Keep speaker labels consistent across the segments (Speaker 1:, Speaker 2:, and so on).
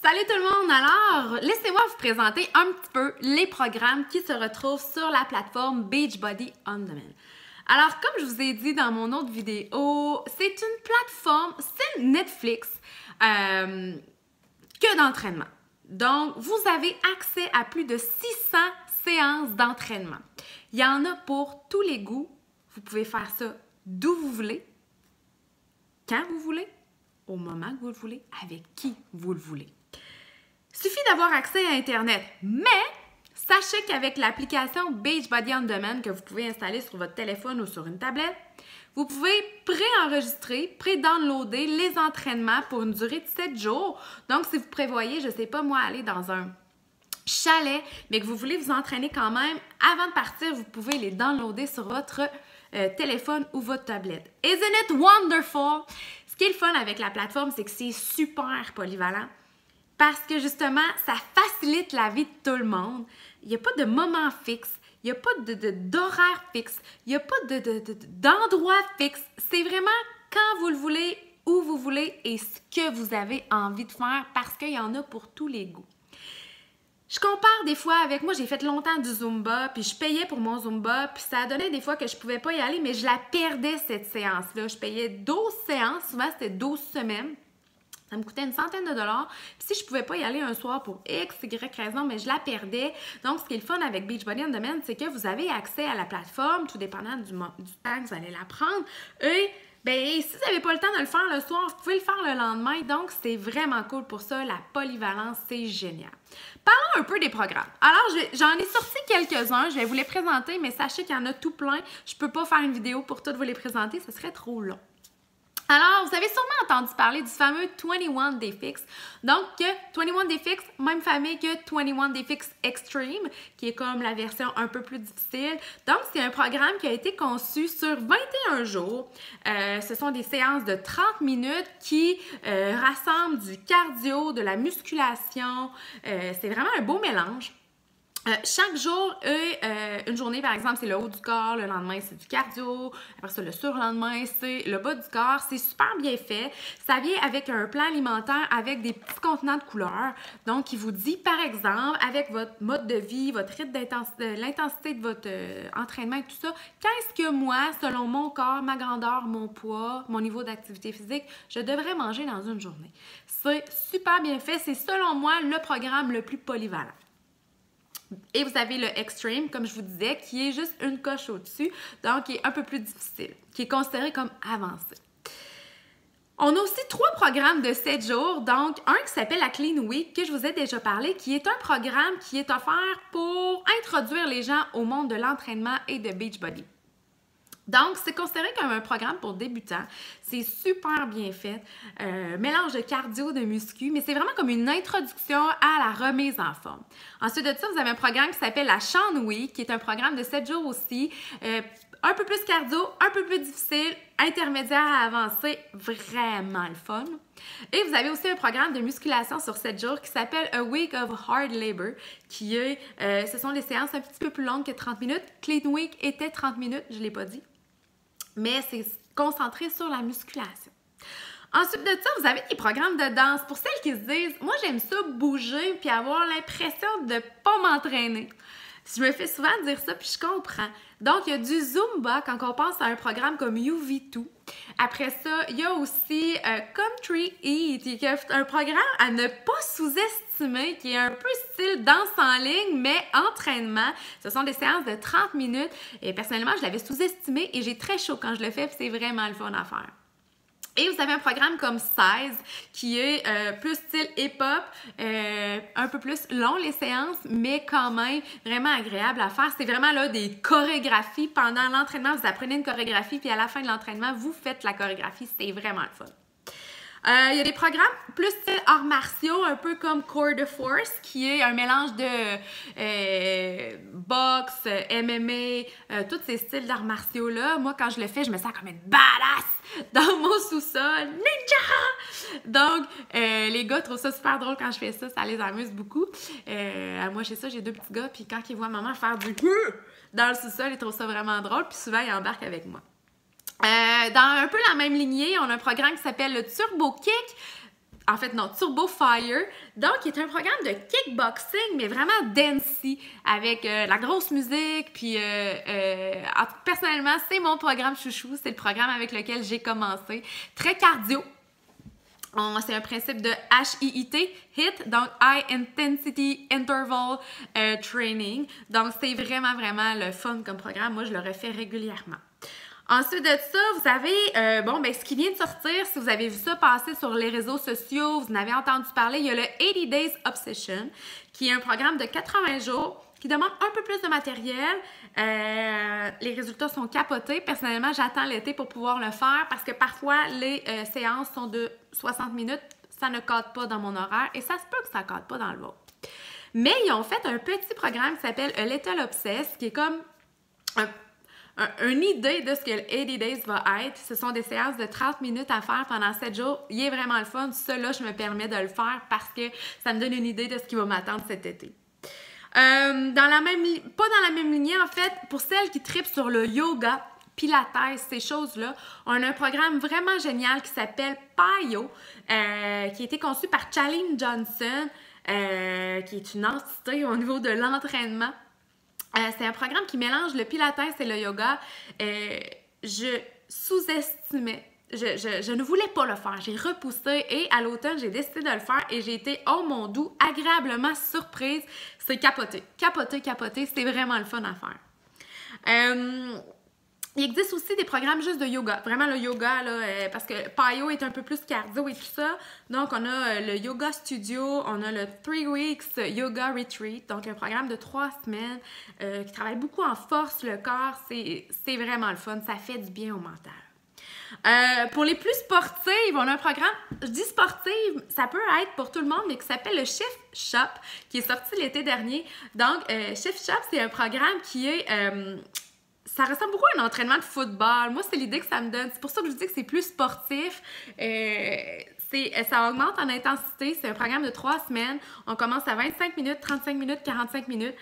Speaker 1: Salut tout le monde! Alors, laissez-moi vous présenter un petit peu les programmes qui se retrouvent sur la plateforme Beachbody On Demand. Alors, comme je vous ai dit dans mon autre vidéo, c'est une plateforme, c'est Netflix que d'entraînement. Donc, vous avez accès à plus de 600 séances d'entraînement. Il y en a pour tous les goûts. Vous pouvez faire ça d'où vous voulez, quand vous voulez, au moment que vous le voulez, avec qui vous le voulez. Il suffit d'avoir accès à Internet, mais sachez qu'avec l'application Beachbody On Demand que vous pouvez installer sur votre téléphone ou sur une tablette, vous pouvez pré-enregistrer, pré-downloader les entraînements pour une durée de 7 jours. Donc, si vous prévoyez, je ne sais pas moi, aller dans un chalet, mais que vous voulez vous entraîner quand même, avant de partir, vous pouvez les downloader sur votre téléphone ou votre tablette. Isn't it wonderful? Ce qui est le fun avec la plateforme, c'est que c'est super polyvalent. Parce que justement, ça facilite la vie de tout le monde. Il n'y a pas de moment fixe, il n'y a pas d'horaire fixe, il n'y a pas d'endroit fixe. C'est vraiment quand vous le voulez, où vous voulez et ce que vous avez envie de faire parce qu'il y en a pour tous les goûts. Je compare des fois avec moi, j'ai fait longtemps du Zumba, puis je payais pour mon Zumba, puis ça donnait des fois que je pouvais pas y aller, mais je la perdais cette séance-là. Je payais 12 séances, souvent c'était 12 semaines. Ça me coûtait une centaine de dollars. Puis si je ne pouvais pas y aller un soir pour X, Y raison, mais je la perdais. Donc, ce qui est le fun avec Beachbody On Demand, c'est que vous avez accès à la plateforme, tout dépendant du temps que vous allez la prendre. Et bien, si vous n'avez pas le temps de le faire le soir, vous pouvez le faire le lendemain. Donc, c'est vraiment cool pour ça. La polyvalence, c'est génial. Parlons un peu des programmes. Alors, j'en ai sorti quelques-uns. Je vais vous les présenter, mais sachez qu'il y en a tout plein. Je ne peux pas faire une vidéo pour toutes vous les présenter. Ce serait trop long. Alors, vous avez sûrement entendu parler du fameux 21 Day Fix. Donc, 21 Day Fix, même famille que 21 Day Fix Extreme, qui est comme la version un peu plus difficile. Donc, c'est un programme qui a été conçu sur 21 jours. Ce sont des séances de 30 minutes qui rassemblent du cardio, de la musculation. C'est vraiment un beau mélange. Chaque jour une journée, par exemple, c'est le haut du corps, le lendemain, c'est du cardio, après ça, le surlendemain, c'est le bas du corps. C'est super bien fait. Ça vient avec un plan alimentaire avec des petits contenants de couleurs. Donc, il vous dit, par exemple, avec votre mode de vie, votre rythme d'intensité, l'intensité de votre entraînement et tout ça, qu'est-ce que moi, selon mon corps, ma grandeur, mon poids, mon niveau d'activité physique, je devrais manger dans une journée. C'est super bien fait. C'est, selon moi, le programme le plus polyvalent. Et vous avez le Extreme, comme je vous disais, qui est juste une coche au-dessus, donc qui est un peu plus difficile, qui est considéré comme avancé. On a aussi 3 programmes de 7 jours, donc un qui s'appelle la Clean Week, que je vous ai déjà parlé, qui est un programme qui est offert pour introduire les gens au monde de l'entraînement et de Beachbody. Donc, c'est considéré comme un programme pour débutants. C'est super bien fait. Mélange de cardio, de muscu, mais c'est vraiment comme une introduction à la remise en forme. Ensuite de ça, vous avez un programme qui s'appelle la Sean Week, qui est un programme de 7 jours aussi. Un peu plus cardio, un peu plus difficile, intermédiaire à avancé, vraiment le fun. Et vous avez aussi un programme de musculation sur 7 jours qui s'appelle A Week of Hard Labor, qui est, ce sont des séances un petit peu plus longues que 30 minutes. Clean Week était 30 minutes, je ne l'ai pas dit. Mais c'est concentré sur la musculation. Ensuite de ça, vous avez des programmes de danse. Pour celles qui se disent, moi j'aime ça bouger puis avoir l'impression de ne pas m'entraîner. Je me fais souvent dire ça puis je comprends. Donc, il y a du Zumba quand on pense à un programme comme UV2. Après ça, il y a aussi Country Eat, qui est un programme à ne pas sous-estimer, qui est un peu style danse en ligne, mais entraînement. Ce sont des séances de 30 minutes. Et personnellement, je l'avais sous-estimé et j'ai très chaud quand je le fais, puis c'est vraiment le fun à faire. Et vous avez un programme comme 16 qui est plus style hip-hop, un peu plus long les séances, mais quand même vraiment agréable à faire. C'est vraiment là des chorégraphies. Pendant l'entraînement, vous apprenez une chorégraphie, puis à la fin de l'entraînement, vous faites la chorégraphie. C'est vraiment le fun. Il y a des programmes plus style arts martiaux, un peu comme Core de Force, qui est un mélange de boxe, MMA, tous ces styles d'arts martiaux-là. Moi, quand je le fais, je me sens comme une badass dans mon sous-sol. Ninja! Donc, les gars trouvent ça super drôle quand je fais ça. Ça les amuse beaucoup. Moi, chez ça, j'ai 2 petits gars, puis quand ils voient maman faire du dans le sous-sol, ils trouvent ça vraiment drôle, puis souvent, ils embarquent avec moi. Dans un peu la même lignée, on a un programme qui s'appelle le Turbo Kick. en fait, non, Turbo Fire, donc qui est un programme de kickboxing, mais vraiment dancey, avec la grosse musique, puis personnellement, c'est mon programme chouchou, c'est le programme avec lequel j'ai commencé. Très cardio. C'est un principe de HIIT, donc High Intensity Interval Training. Donc, c'est vraiment, vraiment le fun comme programme. Moi, je le refais régulièrement. Ensuite de ça, vous avez, ce qui vient de sortir, si vous avez vu ça passer sur les réseaux sociaux, vous en avez entendu parler, il y a le 80 Days Obsession, qui est un programme de 80 jours qui demande un peu plus de matériel. Les résultats sont capotés. Personnellement, j'attends l'été pour pouvoir le faire parce que parfois, les séances sont de 60 minutes. Ça ne cadre pas dans mon horaire et ça se peut que ça ne cadre pas dans le vôtre. Mais ils ont fait un petit programme qui s'appelle A Little Obsessed, qui est comme une idée de ce que le 80 Days va être. Ce sont des séances de 30 minutes à faire pendant 7 jours. Il est vraiment le fun. Cela, je me permets de le faire parce que ça me donne une idée de ce qui va m'attendre cet été. Pas dans la même lignée, en fait, pour celles qui tripent sur le yoga, pilates, ces choses-là, on a un programme vraiment génial qui s'appelle PiYo, qui a été conçu par Chalene Johnson, qui est une entité au niveau de l'entraînement. C'est un programme qui mélange le pilates et le yoga. Je sous-estimais. Je ne voulais pas le faire. J'ai repoussé et à l'automne, j'ai décidé de le faire et j'ai été, oh mon doux, agréablement surprise. C'est capoté. Capoté. C'est vraiment le fun à faire. Il existe aussi des programmes juste de yoga. Vraiment le yoga, là, parce que PiYo est un peu plus cardio et tout ça. Donc, on a le Yoga Studio, on a le 3 Weeks Yoga Retreat, donc un programme de 3 semaines qui travaille beaucoup en force, le corps. C'est vraiment le fun. Ça fait du bien au mental. Pour les plus sportives, on a un programme, je dis sportive, ça peut être pour tout le monde, mais qui s'appelle le Shift Shop, qui est sorti l'été dernier. Donc, Shift Shop, c'est un programme qui est... ça ressemble beaucoup à un entraînement de football. Moi, c'est l'idée que ça me donne. C'est pour ça que je dis que c'est plus sportif. Ça augmente en intensité. C'est un programme de 3 semaines. On commence à 25 minutes, 35 minutes, 45 minutes.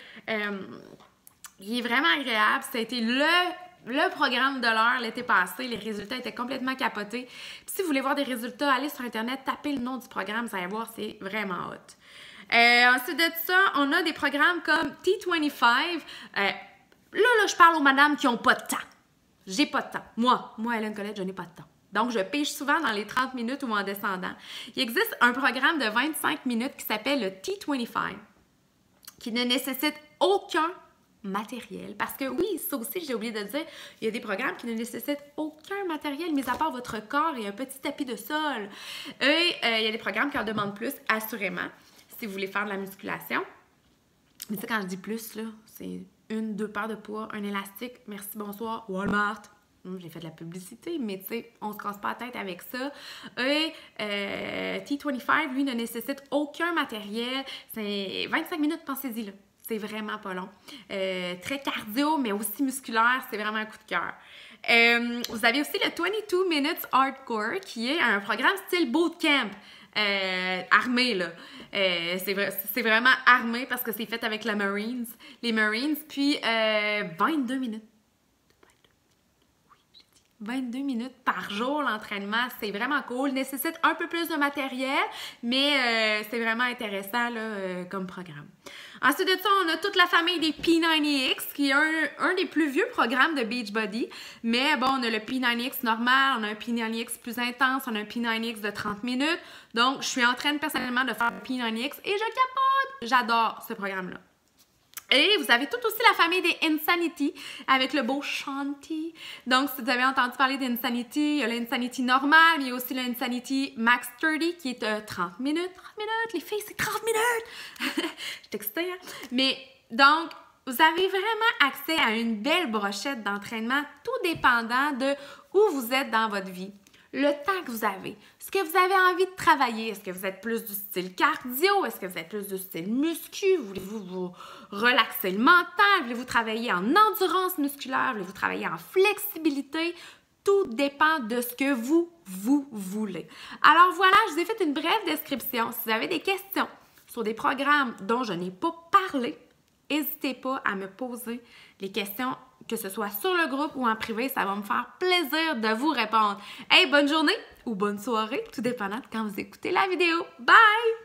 Speaker 1: Il est vraiment agréable. Ça a été le programme de l'heure l'été passé. Les résultats étaient complètement capotés. Puis si vous voulez voir des résultats, allez sur Internet, tapez le nom du programme. Vous allez voir, c'est vraiment hot. Ensuite de ça, on a des programmes comme T25. Là, je parle aux madames qui n'ont pas de temps. J'ai pas de temps. Moi, Hélène Colette, je n'ai pas de temps. Donc, je pige souvent dans les 30 minutes ou en descendant. Il existe un programme de 25 minutes qui s'appelle le T25, qui ne nécessite aucun matériel. Parce que oui, ça aussi, j'ai oublié de dire, il y a des programmes qui ne nécessitent aucun matériel, mis à part votre corps et un petit tapis de sol. Et il y a des programmes qui en demandent plus, assurément, si vous voulez faire de la musculation. Mais tu sais, quand je dis plus, là, c'est 1-2 paires de poids, un élastique, merci, bonsoir, Walmart. J'ai fait de la publicité, mais tu sais, on se casse pas la tête avec ça. Et T25, lui, ne nécessite aucun matériel. C'est 25 minutes, pensez-y là. C'est vraiment pas long. Très cardio, mais aussi musculaire. C'est vraiment un coup de cœur. Vous avez aussi le 22 Minutes Hardcore, qui est un programme style bootcamp. Armé, là. C'est vraiment armé parce que c'est fait avec les Marines. Puis, 22 minutes. 22 minutes par jour, l'entraînement, c'est vraiment cool. Nécessite un peu plus de matériel, mais c'est vraiment intéressant là, comme programme. Ensuite de ça, on a toute la famille des P90X, qui est un des plus vieux programmes de Beachbody. Mais bon, on a le P90X normal, on a un P90X plus intense, on a un P90X de 30 minutes. Donc, je suis en train personnellement de faire le P90X et je capote! J'adore ce programme-là. Et vous avez tout aussi la famille des Insanity avec le beau Shanti. Donc, si vous avez entendu parler d'Insanity, il y a l'Insanity normal, mais il y a aussi l'Insanity Max 30 qui est 30 minutes. 30 minutes, les filles, c'est 30 minutes! Je suis excitée, hein? Mais donc, vous avez vraiment accès à une belle brochette d'entraînement, tout dépendant de où vous êtes dans votre vie. Le temps que vous avez, ce que vous avez envie de travailler, est-ce que vous êtes plus du style cardio, est-ce que vous êtes plus du style muscu, voulez-vous vous relaxer le mental, voulez-vous travailler en endurance musculaire, voulez-vous travailler en flexibilité, tout dépend de ce que vous voulez. Alors voilà, je vous ai fait une brève description. Si vous avez des questions sur des programmes dont je n'ai pas parlé, n'hésitez pas à me poser les questions, que ce soit sur le groupe ou en privé, ça va me faire plaisir de vous répondre. Hey, bonne journée! ou bonne soirée, tout dépendant de quand vous écoutez la vidéo. Bye!